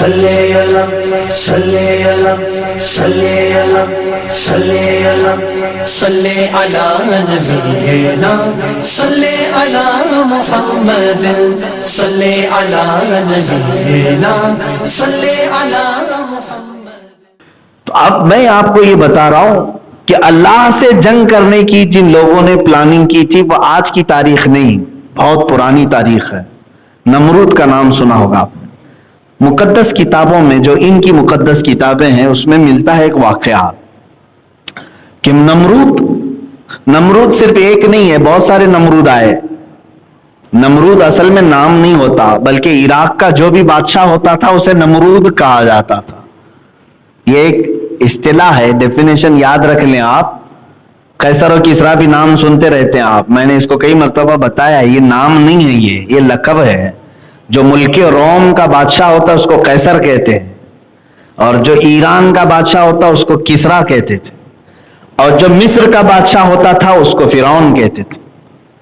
صلی علی صلی علی صلی علی صلی علی صلی علی نبینا صلی علی محمد صلی علی نبینا صلی علی محمد۔ تو اب میں آپ کو یہ بتا رہا ہوں کہ اللہ سے جنگ کرنے کی جن لوگوں نے پلاننگ کی تھی وہ آج کی تاریخ نہیں، بہت پرانی تاریخ ہے۔ نمرود کا نام سنا ہوگا آپ نے۔ مقدس کتابوں میں جو ان کی مقدس کتابیں ہیں اس میں ملتا ہے ایک واقعہ کہ نمرود صرف ایک نہیں ہے، بہت سارے نمرود آئے۔ نمرود اصل میں نام نہیں ہوتا بلکہ عراق کا جو بھی بادشاہ ہوتا تھا اسے نمرود کہا جاتا تھا۔ یہ ایک اصطلاح ہے، ڈیفینیشن یاد رکھ لیں آپ۔ قیصر و کسریٰ بھی نام سنتے رہتے ہیں آپ، میں نے اس کو کئی مرتبہ بتایا ہے، یہ نام نہیں ہے، یہ لقب ہے۔ جو ملک روم کا بادشاہ ہوتا ہے اس کو قیصر کہتے ہیں، اور جو ایران کا بادشاہ ہوتا ہے اس کو کسریٰ کہتے تھے، اور جو مصر کا بادشاہ ہوتا تھا اس کو فرعون کہتے تھے۔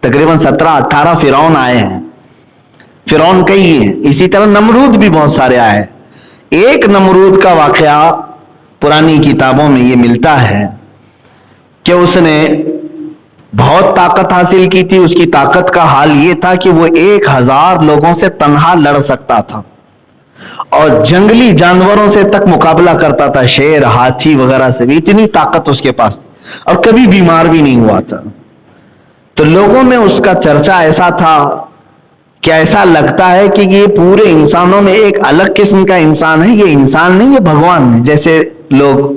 تقریباً 17-18 فرعون آئے ہیں، فرعون کئی ہیں۔ اسی طرح نمرود بھی بہت سارے آئے۔ ایک نمرود کا واقعہ پرانی کتابوں میں یہ ملتا ہے کہ اس نے بہت طاقت حاصل کی تھی۔ اس کی طاقت کا حال یہ تھا کہ وہ 1000 لوگوں سے تنہا لڑ سکتا تھا اور جنگلی جانوروں سے تک مقابلہ کرتا تھا، شیر، ہاتھی وغیرہ سے بھی۔ اتنی طاقت اس کے پاس، اور کبھی بیمار بھی نہیں ہوا تھا۔ تو لوگوں میں اس کا چرچا ایسا تھا کہ ایسا لگتا ہے کہ یہ پورے انسانوں میں ایک الگ قسم کا انسان ہے، یہ انسان نہیں، یہ بھگوان ہے۔ جیسے لوگ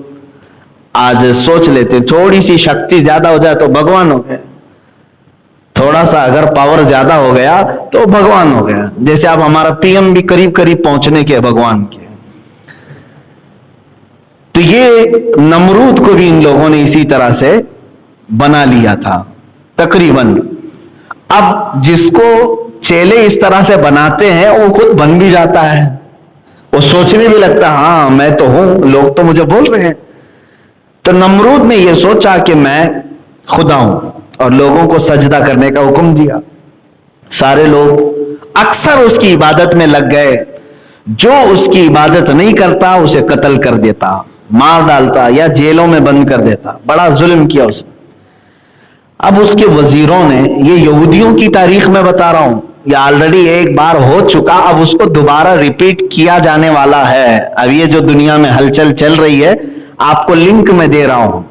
آج سوچ لیتے تھوڑی سی شکتی زیادہ ہو جائے تو بھگوان ہو گیا، تھوڑا سا اگر پاور زیادہ ہو گیا تو بھگوان ہو گیا۔ جیسے اب ہمارا پی ایم بھی قریب پہنچنے کے بھگوان کے۔ تو یہ نمرود کو بھی ان لوگوں نے اسی طرح سے بنا لیا تھا تقریباً۔ اب جس کو چیلے اس طرح سے بناتے ہیں وہ خود بن بھی جاتا ہے، وہ سوچنے بھی لگتا ہے ہاں میں تو ہوں، لوگ تو مجھے بول رہے ہیں۔ تو نمرود نے یہ سوچا کہ میں خدا ہوں اور لوگوں کو سجدہ کرنے کا حکم دیا۔ سارے لوگ اکثر اس کی عبادت میں لگ گئے۔ جو اس کی عبادت نہیں کرتا اسے قتل کر دیتا، مار ڈالتا یا جیلوں میں بند کر دیتا۔ بڑا ظلم کیا اس نے۔ اب اس کے وزیروں نے، یہ یہودیوں کی تاریخ میں بتا رہا ہوں، یہ آلریڈی ایک بار ہو چکا، اب اس کو دوبارہ ریپیٹ کیا جانے والا ہے۔ اب یہ جو دنیا میں ہلچل چل رہی ہے آپ کو لنک میں دے رہا ہوں۔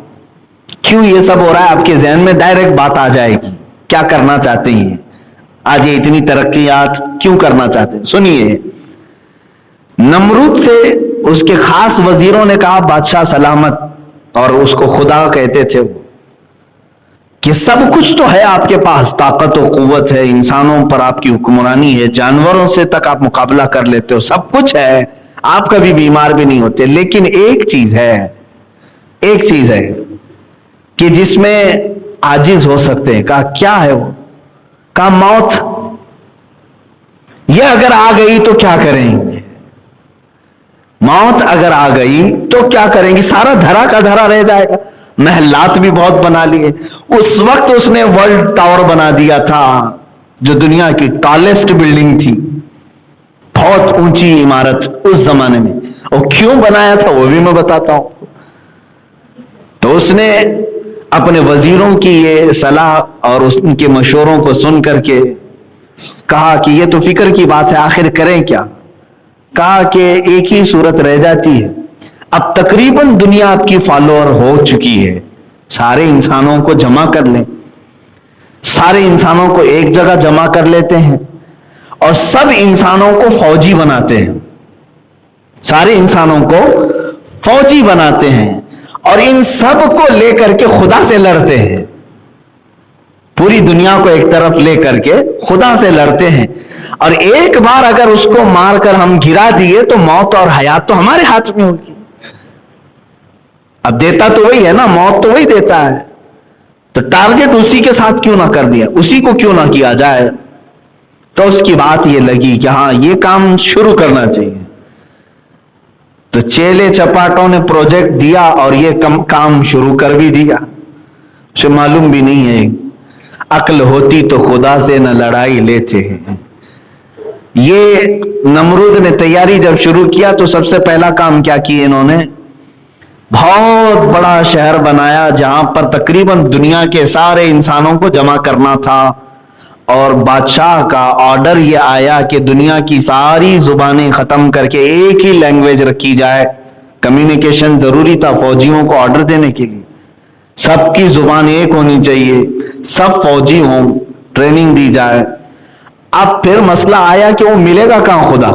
کیوں یہ سب ہو رہا ہے آپ کے ذہن میں ڈائریکٹ بات آ جائے گی، کیا کرنا چاہتے ہیں آج یہ اتنی ترقیات کیوں کرنا چاہتے ہیں۔ سنیے، نمرود سے اس کے خاص وزیروں نے کہا بادشاہ سلامت، اور اس کو خدا کہتے تھے وہ، کہ سب کچھ تو ہے آپ کے پاس، طاقت و قوت ہے، انسانوں پر آپ کی حکمرانی ہے، جانوروں سے تک آپ مقابلہ کر لیتے ہو، سب کچھ ہے، آپ کبھی بیمار بھی نہیں ہوتے، لیکن ایک چیز ہے کہ جس میں عاجز ہو سکتے ہیں۔ کہا کیا ہے وہ؟ کہا موت۔ یہ اگر آ گئی تو کیا کریں گے؟ موت اگر آ گئی تو کیا کریں گے؟ سارا دھرا کا دھرا رہ جائے گا۔ محلات بھی بہت بنا لیے۔ اس وقت اس نے ورلڈ ٹاور بنا دیا تھا جو دنیا کی ٹالسٹ بلڈنگ تھی، بہت اونچی عمارت اس زمانے میں۔ اور کیوں بنایا تھا وہ بھی میں بتاتا ہوں۔ تو اس نے اپنے وزیروں کی یہ صلاح اور ان کے مشوروں کو سن کر کے کہا کہ یہ تو فکر کی بات ہے، آخر کریں کیا؟ کہا کہ ایک ہی صورت رہ جاتی ہے، اب تقریباً دنیا آپ کی فالوور ہو چکی ہے، سارے انسانوں کو جمع کر لیں، سارے انسانوں کو ایک جگہ جمع کر لیتے ہیں اور سب انسانوں کو فوجی بناتے ہیں، سارے انسانوں کو فوجی بناتے ہیں اور ان سب کو لے کر کے خدا سے لڑتے ہیں، پوری دنیا کو ایک طرف لے کر کے خدا سے لڑتے ہیں۔ اور ایک بار اگر اس کو مار کر ہم گرا دیے تو موت اور حیات تو ہمارے ہاتھ میں ہوگی۔ اب دیتا تو وہی ہے نا، موت تو وہی دیتا ہے، تو ٹارگٹ اسی کے ساتھ کیوں نہ کر دیا، اسی کو کیوں نہ کیا جائے۔ تو اس کی بات یہ لگی کہ ہاں یہ کام شروع کرنا چاہیے۔ تو چیلے چپاٹوں نے پروجیکٹ دیا اور یہ کام شروع کر بھی دیا۔ اسے معلوم بھی نہیں ہے، عقل ہوتی تو خدا سے نہ لڑائی لیتے ہیں، یہ نمرود نے تیاری جب شروع کیا تو سب سے پہلا کام کیا کیا انہوں نے؟ بہت بڑا شہر بنایا جہاں پر تقریباً دنیا کے سارے انسانوں کو جمع کرنا تھا، اور بادشاہ کا آرڈر یہ آیا کہ دنیا کی ساری زبانیں ختم کر کے ایک ہی لینگویج رکھی جائے۔ کمیونیکیشن ضروری تھا فوجیوں کو آرڈر دینے کے لیے، سب کی زبان ایک ہونی چاہیے، سب فوجی ہوں، ٹریننگ دی جائے۔ اب پھر مسئلہ آیا کہ وہ ملے گا کہاں خدا،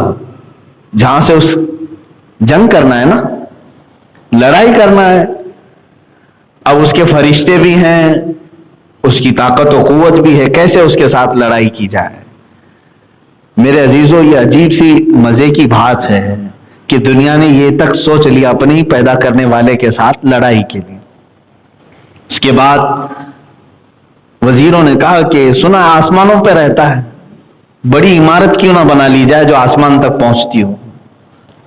جہاں سے اس جنگ کرنا ہے نا، لڑائی کرنا ہے۔ اب اس کے فرشتے بھی ہیں، اس کی طاقت و قوت بھی ہے، کیسے اس کے ساتھ لڑائی کی جائے؟ میرے عزیزو، یہ عجیب سی مزے کی بات ہے کہ دنیا نے یہ تک سوچ لیا اپنے ہی پیدا کرنے والے کے ساتھ لڑائی کے لیے۔ اس کے بعد وزیروں نے کہا کہ سنا آسمانوں پہ رہتا ہے، بڑی عمارت کیوں نہ بنا لی جائے جو آسمان تک پہنچتی ہو۔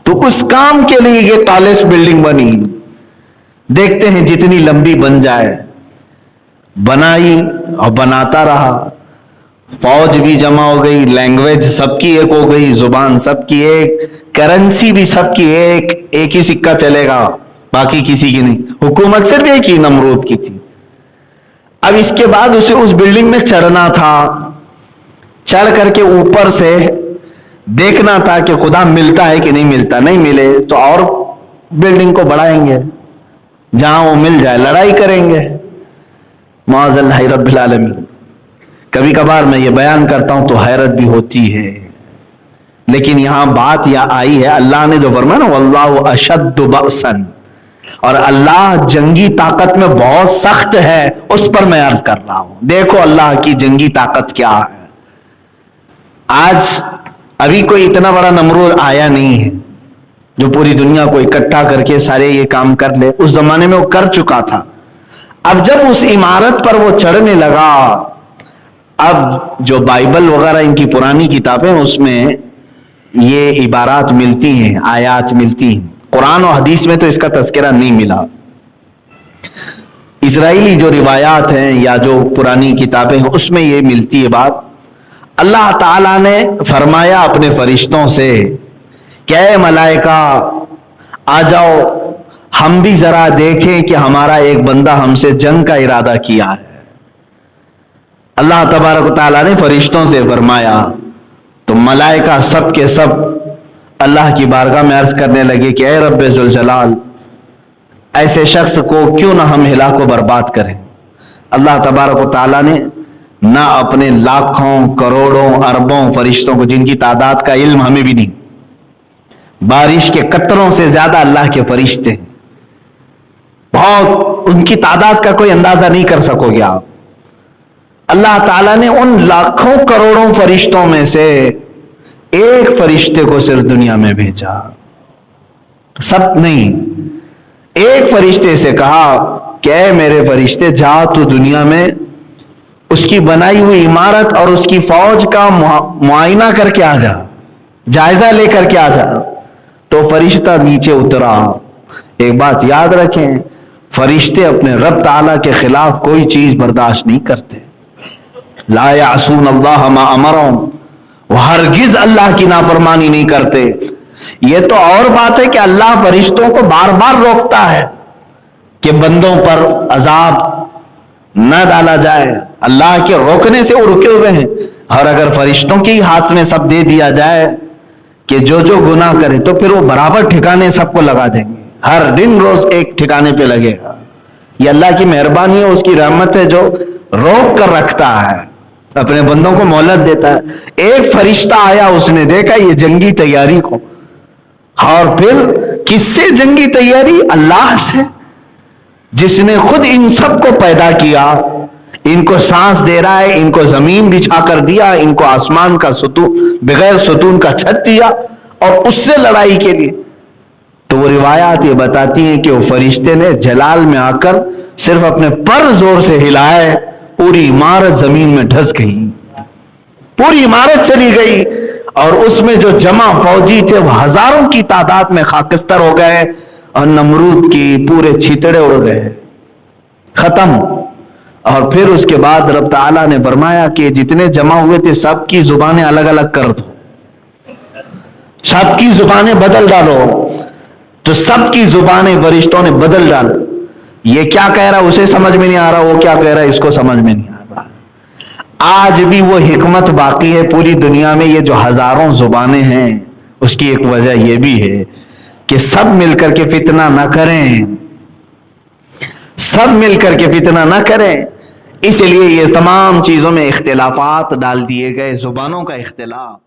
تو اس کام کے لیے یہ ٹالسٹ بلڈنگ بنی، دیکھتے ہیں جتنی لمبی بن جائے۔ بنائی اور بناتا رہا، فوج بھی جمع ہو گئی، لینگویج سب کی ایک ہو گئی، زبان سب کی ایک، کرنسی بھی سب کی ایک ہی سکہ چلے گا، باقی کسی کی نہیں، حکومت صرف ایک ہی نمرود کی تھی۔ اب اس کے بعد اسے اس بلڈنگ میں چڑھنا تھا، چڑھ کر کے اوپر سے دیکھنا تھا کہ خدا ملتا ہے کہ نہیں ملتا، نہیں ملے تو اور بلڈنگ کو بڑھائیں گے، جہاں وہ مل جائے لڑائی کریں گے۔ معاذ اللہ رب العالمین، کبھی کبھار میں یہ بیان کرتا ہوں تو حیرت بھی ہوتی ہے، لیکن یہاں بات یہ آئی ہے، اللہ نے جو فرمایا نا واللہ اشد بأسا، اور اللہ جنگی طاقت میں بہت سخت ہے، اس پر میں عرض کر رہا ہوں۔ دیکھو اللہ کی جنگی طاقت کیا ہے۔ آج ابھی کوئی اتنا بڑا نمرود آیا نہیں ہے جو پوری دنیا کو اکٹھا کر کے سارے یہ کام کر لے، اس زمانے میں وہ کر چکا تھا۔ اب جب اس عمارت پر وہ چڑھنے لگا، اب جو بائبل وغیرہ ان کی پرانی کتابیں اس میں یہ عبارات ملتی ہیں، آیات ملتی ہیں، قرآن و حدیث میں تو اس کا تذکرہ نہیں ملا۔ اسرائیلی جو روایات ہیں یا جو پرانی کتابیں ہیں اس میں یہ ملتی ہے بات۔ اللہ تعالیٰ نے فرمایا اپنے فرشتوں سے کہ اے ملائکہ آ جاؤ، ہم بھی ذرا دیکھیں کہ ہمارا ایک بندہ ہم سے جنگ کا ارادہ کیا ہے۔ اللہ تبارک و تعالیٰ نے فرشتوں سے فرمایا تو ملائکہ سب کے سب اللہ کی بارگاہ میں عرض کرنے لگے کہ اے رب ذوالجلال، ایسے شخص کو کیوں نہ ہم ہلاک و برباد کریں۔ اللہ تبارک و تعالیٰ نے نہ اپنے لاکھوں کروڑوں اربوں فرشتوں کو، جن کی تعداد کا علم ہمیں بھی نہیں، بارش کے قطروں سے زیادہ اللہ کے فرشتے ہیں، بہت، ان کی تعداد کا کوئی اندازہ نہیں کر سکو گے آپ۔ اللہ تعالیٰ نے ان لاکھوں کروڑوں فرشتوں میں سے ایک فرشتے کو صرف دنیا میں بھیجا، سب نہیں، ایک فرشتے سے کہا کہ اے میرے فرشتے جا تو دنیا میں اس کی بنائی ہوئی عمارت اور اس کی فوج کا معائنہ کر کے آ جا، جائزہ لے کر کے آ جا۔ تو فرشتہ نیچے اترا۔ ایک بات یاد رکھیں، فرشتے اپنے رب تعالیٰ کے خلاف کوئی چیز برداشت نہیں کرتے۔ لا یعصون اللہ ما امرہم، وہ ہرگز اللہ کی نافرمانی نہیں کرتے۔ یہ تو اور بات ہے کہ اللہ فرشتوں کو بار بار روکتا ہے کہ بندوں پر عذاب نہ ڈالا جائے، اللہ کے روکنے سے وہ رکے ہوئے ہیں۔ اور اگر فرشتوں کے ہی ہاتھ میں سب دے دیا جائے کہ جو جو گناہ کرے تو پھر وہ برابر ٹھکانے سب کو لگا دیں گے، ہر دن روز ایک ٹھکانے پہ لگے گا۔ یہ اللہ کی مہربانی ہے، اس کی رحمت ہے جو روک کر رکھتا ہے، اپنے بندوں کو مہلت دیتا ہے۔ ایک فرشتہ آیا، اس نے دیکھا یہ جنگی تیاری کو، اور پھر کس سے جنگی تیاری؟ اللہ سے، جس نے خود ان سب کو پیدا کیا، ان کو سانس دے رہا ہے، ان کو زمین بچھا کر دیا، ان کو آسمان کا ستون بغیر ستون کا چھت دیا، اور اس سے لڑائی کے لیے۔ تو وہ روایات یہ بتاتی ہیں کہ وہ فرشتے نے جلال میں آ کر صرف اپنے پر زور سے ہلائے، پوری عمارت زمین میں دھس گئی، پوری عمارت چلی گئی، اور اس میں جو جمع فوجی تھے وہ ہزاروں کی تعداد میں خاکستر ہو گئے، اور نمرود کی پورے چھیتڑے اڑ گئے، ختم۔ اور پھر اس کے بعد رب تعالیٰ نے فرمایا کہ جتنے جمع ہوئے تھے سب کی زبانیں الگ الگ کر دو، سب کی زبانیں بدل ڈالو، تو سب کی زبانیں فرشتوں نے بدل ڈال. یہ کیا کہہ رہا اسے سمجھ میں نہیں آ رہا، وہ کیا کہہ رہا ہے اس کو سمجھ میں نہیں آ رہا. آج بھی وہ حکمت باقی ہے پوری دنیا میں. یہ جو ہزاروں زبانیں ہیں اس کی ایک وجہ یہ بھی ہے کہ سب مل کر کے فتنہ نہ کریں، سب مل کر کے فتنہ نہ کریں. اس لیے یہ تمام چیزوں میں اختلافات ڈال دیے گئے، زبانوں کا اختلاف.